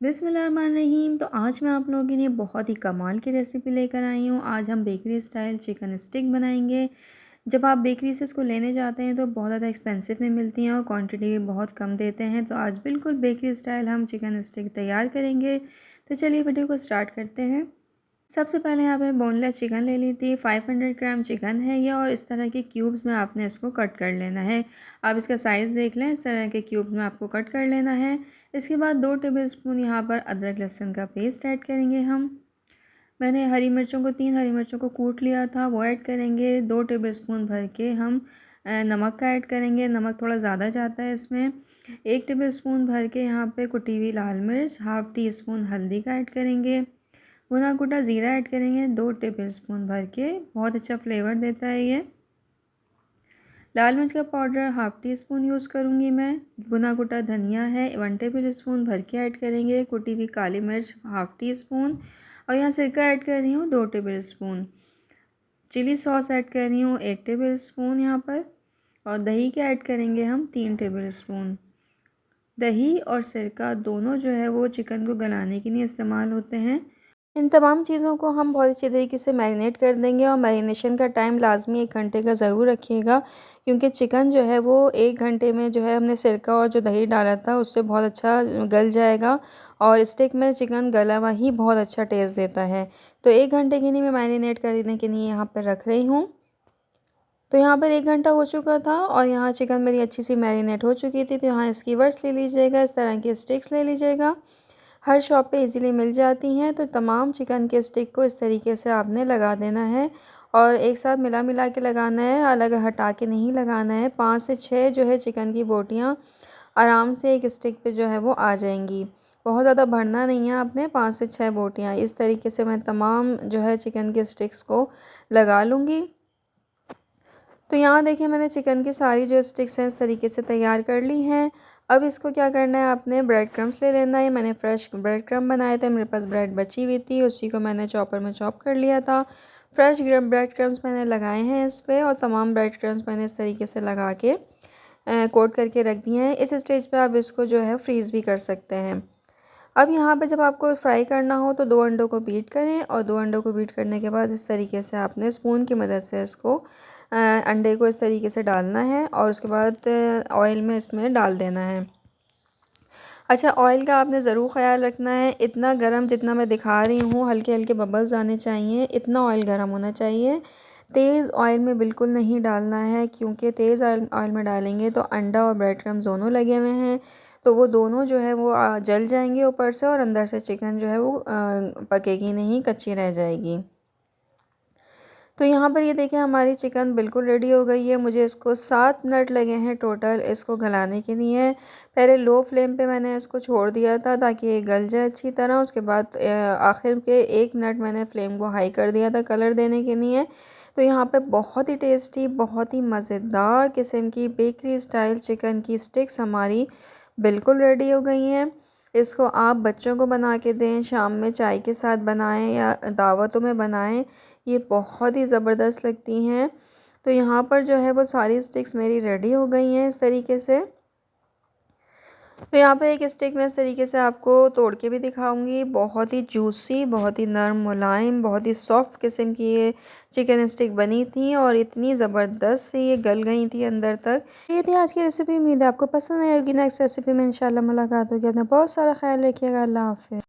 बिस्मिल्लाहिर्रहमानिर्रहीम। तो आज मैं आप लोगों के लिए बहुत ही कमाल की रेसिपी लेकर आई हूँ। आज हम बेकरी स्टाइल चिकन स्टिक बनाएंगे। जब आप बेकरी से इसको लेने जाते हैं तो बहुत ज़्यादा एक्सपेंसिव में मिलती हैं और क्वांटिटी भी बहुत कम देते हैं। तो आज बिल्कुल बेकरी स्टाइल हम चिकन स्टिक तैयार करेंगे। तो चलिए वीडियो को स्टार्ट करते हैं। सबसे पहले यहाँ पे बोनलेस चिकन ले ली थी। 500 ग्राम चिकन है ये और इस तरह के क्यूब्स में आपने इसको कट कर लेना है। आप इसका साइज़ देख लें, इस तरह के क्यूब्स में आपको कट कर लेना है। इसके बाद 2 टेबलस्पून यहाँ पर अदरक लहसुन का पेस्ट ऐड करेंगे हम। मैंने हरी मिर्चों को 3 हरी मिर्चों को कूट लिया था, वो ऐड करेंगे। 2 टेबलस्पून भर के हम नमक का ऐड करेंगे। नमक थोड़ा ज़्यादा जाता है इसमें। 1 टेबलस्पून भर के यहाँ पे कुटी हुई लाल मिर्च, हाफ़ टी स्पून हल्दी का ऐड करेंगे। भुना कुटा ज़ीरा ऐड करेंगे 2 टेबलस्पून भर के, बहुत अच्छा फ्लेवर देता है ये। लाल मिर्च का powder half tea spoon use करूँगी मैं। भुना कुटा धनिया है 1 टेबलस्पून भर के ऐड करेंगे। कुटी हुई काली मिर्च हाफ़ टी स्पून और यहाँ सिरका ऐड कर रही हूँ 2 टेबलस्पून। चिली सॉस ऐड कर रही हूँ 1 टेबलस्पून यहाँ पर। और दही के ऐड करेंगे हम 3 टेबलस्पून। दही और सिरका दोनों जो है वो चिकन को गलाने के लिए इस्तेमाल होते हैं। इन तमाम चीज़ों को हम बहुत अच्छी तरीके से मैरिनेट कर देंगे और मैरिनेशन का टाइम लाज़मी 1 घंटे का ज़रूर रखिएगा, क्योंकि चिकन जो है वो 1 घंटे में जो है हमने सिरका और जो दही डाला था उससे बहुत अच्छा गल जाएगा और स्टिक में चिकन गला हुआ ही बहुत अच्छा टेस्ट देता है। तो 1 घंटे के लिए मैं मैरिनेट करने के लिए यहाँ पर रख रही हूँ। तो यहाँ पर 1 घंटा हो चुका था और यहाँ चिकन मेरी अच्छी सी मैरिनेट हो चुकी थी। तो यहाँ स्कीवर्स ले लीजिएगा, इस तरह की स्टिक्स ले लीजिएगा। हर शॉप पे इजीली मिल जाती हैं। तो तमाम चिकन के स्टिक को इस तरीके से आपने लगा देना है और एक साथ मिला मिला के लगाना है, अलग हटा के नहीं लगाना है। 5 से 6 जो है चिकन की बोटियाँ आराम से एक स्टिक पे जो है वो आ जाएंगी। बहुत ज़्यादा भरना नहीं है आपने, 5 से 6 बोटियाँ। इस तरीके से मैं तमाम जो है चिकन के स्टिक्स को लगा लूँगी। तो यहाँ देखिए मैंने चिकन की सारी जो स्टिक्स हैं इस तरीके से तैयार कर ली हैं। अब इसको क्या करना है, आपने ब्रेड क्रम्स ले लेना है। मैंने फ्रेश ब्रेड क्रम्ब बनाए थे, मेरे पास ब्रेड बची हुई थी, उसी को मैंने चॉपर में चॉप कर लिया था। फ्रेश ब्रेड क्रम्स मैंने लगाए हैं इस पर और तमाम ब्रेड क्रम्स मैंने इस तरीके से लगा के कोट करके रख दिए हैं। इस स्टेज पे आप इसको जो है फ्रीज़ भी कर सकते हैं। अब यहाँ पे जब आपको फ्राई करना हो तो 2 अंडों को बीट करें और 2 अंडों को बीट करने के बाद इस तरीके से आपने स्पून की मदद से इसको अंडे को इस तरीके से डालना है और उसके बाद ऑयल में इसमें डाल देना है। अच्छा, ऑयल का आपने ज़रूर ख़्याल रखना है। इतना गरम जितना मैं दिखा रही हूँ, हल्के हल्के बबल्स आने चाहिए, इतना ऑयल गरम होना चाहिए। तेज़ ऑयल में बिल्कुल नहीं डालना है, क्योंकि तेज़ ऑयल में डालेंगे तो अंडा और ब्रेड क्रम्ब दोनों लगे हुए हैं, तो वो दोनों जो है वो जल जाएंगे ऊपर से और अंदर से चिकन जो है वो पकेगी नहीं, कच्ची रह जाएगी। तो यहाँ पर ये देखिए हमारी चिकन बिल्कुल रेडी हो गई है। मुझे इसको 7 मिनट लगे हैं टोटल इसको गलाने के लिए। पहले लो फ्लेम पे मैंने इसको छोड़ दिया था ताकि ये गल जाए अच्छी तरह। उसके बाद आखिर के 1 मिनट मैंने फ्लेम को हाई कर दिया था कलर देने के लिए। तो यहाँ पे बहुत ही टेस्टी, बहुत ही मज़ेदार किस्म की बेकरी स्टाइल चिकन की स्टिक्स हमारी बिल्कुल रेडी हो गई हैं। इसको आप बच्चों को बना के दें, शाम में चाय के साथ बनाएं या दावतों में बनाएं, ये बहुत ही ज़बरदस्त लगती हैं। तो यहाँ पर जो है वो सारी स्टिक्स मेरी रेडी हो गई हैं इस तरीके से। तो यहाँ पे एक स्टिक मैं इस तरीके से आपको तोड़ के भी दिखाऊंगी। बहुत ही जूसी, बहुत ही नरम मुलायम, बहुत ही सॉफ्ट किस्म की ये चिकन स्टिक बनी थी और इतनी ज़बरदस्त से ये गल गई थी अंदर तक। ये थी आज की रेसिपी। उम्मीद है आपको पसंद आई होगी। नेक्स्ट रेसिपी में इंशाल्लाह मुलाकात होगी। अपना बहुत सारा ख्याल रखिएगा। अल्लाह हाफ़िज़।